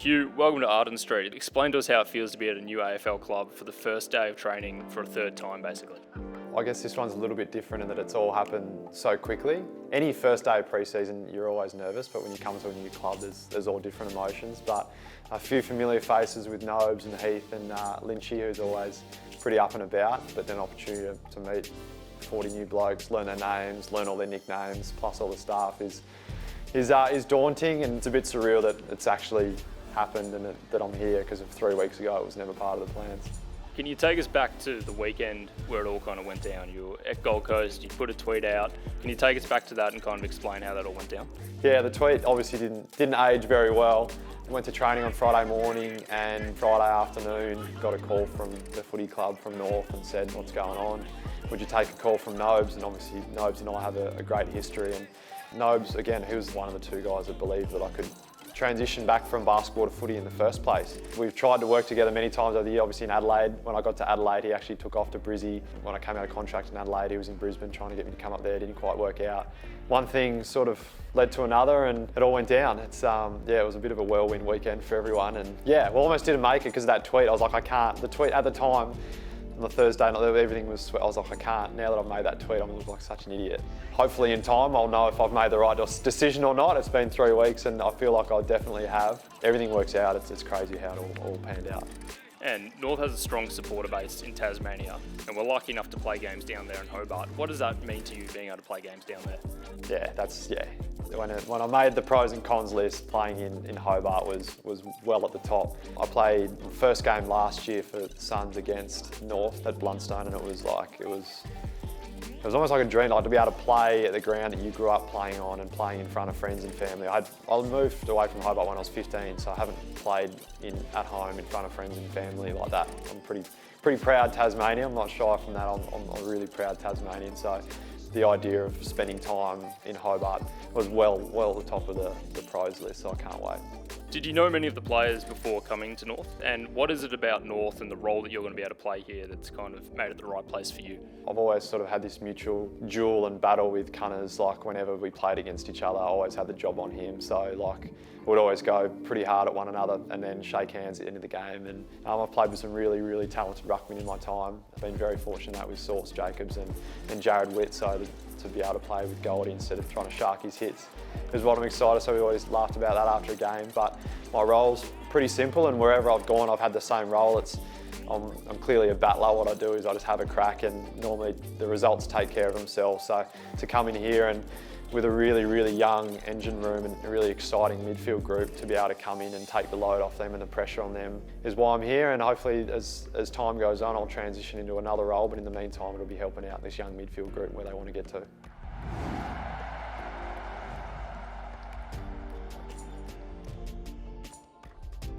Hugh, welcome to Arden Street. Explain to us how it feels to be at a new AFL club for the first day of training for a third time, basically. I guess this one's a little bit different in that it's all happened so quickly. Any first day of pre-season, you're always nervous, but when you come to a new club, there's all different emotions. But a few familiar faces with Nobes and Heath and Lynchy, who's always pretty up and about, but then an opportunity to meet 40 new blokes, learn their names, learn all their nicknames, plus all the staff is daunting, and it's a bit surreal that it's actually happened and that I'm here, because of 3 weeks ago it was never part of the plans. Can you take us back to the weekend where it all kind of went down? You were at Gold Coast, you put a tweet out. Can you take us back to that and kind of explain how that all went down? Yeah, the tweet obviously didn't age very well. Went to training on Friday morning, and Friday afternoon got a call from the footy club from North and said, "What's going on? Would you take a call from Nobes?" And obviously Nobes and I have a great history, and Nobes, again, he was one of the two guys that believed that I could transition back from basketball to footy in the first place. We've tried to work together many times over the year, obviously in Adelaide. When I got to Adelaide, he actually took off to Brizzy. When I came out of contract in Adelaide, he was in Brisbane trying to get me to come up there. It didn't quite work out. One thing sort of led to another, and it all went down. It was a bit of a whirlwind weekend for everyone, and yeah, we almost didn't make it because of that tweet. I was like, I can't. The tweet at the time, on the Thursday night, everything was sweet. I was like, I can't. Now that I've made that tweet, I'm gonna look like such an idiot. Hopefully in time, I'll know if I've made the right decision or not. It's been 3 weeks, and I feel like I definitely have. Everything works out. It's crazy how it all panned out. And North has a strong supporter base in Tasmania, and we're lucky enough to play games down there in Hobart. What does that mean to you, being able to play games down there? Yeah. When I made the pros and cons list, playing in Hobart was well at the top. I played first game last year for the Suns against North at Bluntstone, and it was almost like a dream, like to be able to play at the ground that you grew up playing on and playing in front of friends and family. I moved away from Hobart when I was 15, so I haven't played at home in front of friends and family like that. I'm pretty proud Tasmanian. I'm not shy from that. I'm a really proud Tasmanian. So the idea of spending time in Hobart was well at the top of the pros list, so I can't wait. Did you know many of the players before coming to North? And what is it about North and the role that you're going to be able to play here that's kind of made it the right place for you? I've always sort of had this mutual duel and battle with Cunners. Like whenever we played against each other, I always had the job on him. So like we'd always go pretty hard at one another and then shake hands at the end of the game. And I've played with some really, really talented ruckmen in my time. I've been very fortunate with Sauce Jacobs and Jared Witt, so to be able to play with Goldie instead of trying to shark his hits is what I'm excited. So we always laughed about that after a game. But my role's pretty simple, and wherever I've gone, I've had the same role. I'm clearly a battler. What I do is I just have a crack, and normally the results take care of themselves. So to come in here and with a really, really young engine room and a really exciting midfield group, to be able to come in and take the load off them and the pressure on them is why I'm here. And hopefully as time goes on, I'll transition into another role, but in the meantime, it'll be helping out this young midfield group where they want to get to.